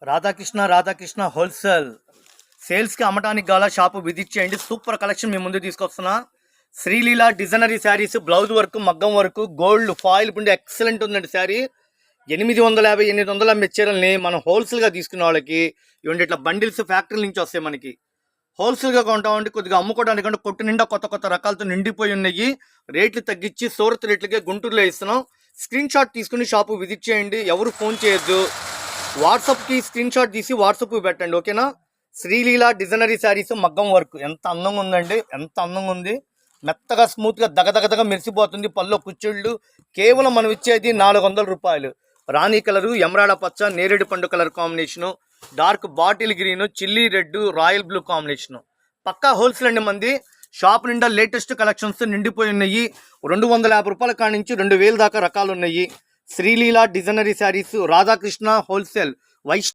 Radhakrishna wholesale సేల్స్కి అమ్మటానికి గల షాపు విజిట్ చేయండి. సూపర్ కలెక్షన్ మీ ముందు తీసుకొస్తున్నా. Sreeleela designery saris, blouse work, మగ్గం వర్క్, గోల్డ్ ఫాయిల్ పిండి ఎక్సలెంట్ ఉందండి శారీ. 850 800 అమ్మే చీరల్ని మనం హోల్సేల్గా తీసుకునే వాళ్ళకి ఇవ్వండి ఇట్లా బండిల్స్ ఫ్యాక్టరీ నుంచి వస్తాయి. మనకి హోల్సేల్గా కొంటామంటే కొద్దిగా అమ్ముకోవడానికంటే కొట్టు నిండా కొత్త కొత్త రకాలతో నిండిపోయి ఉన్నాయి. రేట్లు తగ్గించి సూరత్ రేట్లకే గుంటూరులో ఇస్తున్నాం. స్క్రీన్ షాట్ తీసుకుని షాపు విజిట్ చేయండి. ఎవరు ఫోన్ చేయొద్దు. వాట్సాప్కి స్క్రీన్ షాట్ తీసి వాట్సాప్ పెట్టండి, ఓకేనా. శ్రీలీల డిజైనరీ శారీస్, మగ్గం వర్క్ ఎంత అందంగా ఉందండి, ఎంత అందంగా ఉంది. మెత్తగా స్మూత్గా దగదగదగా మెరిసిపోతుంది. పళ్ళు కుచ్చిళ్ళు కేవలం మనం ఇచ్చేది 400 రూపాయలు. రాణి కలరు, ఎమరాడ పచ్చ, నేరేడు పండు colour combination, dark bottle green, chilli red, royal blue combination. పక్కా హోల్సేల్ అండి మంది. షాప్ నిండా లేటెస్ట్ కలెక్షన్స్ నిండిపోయి ఉన్నాయి. 250 రూపాయల కాడి నుంచి 2000 దాకా రకాలు ఉన్నాయి. Sreeleela designery sarees, Radhakrishna wholesale, Vaishnav.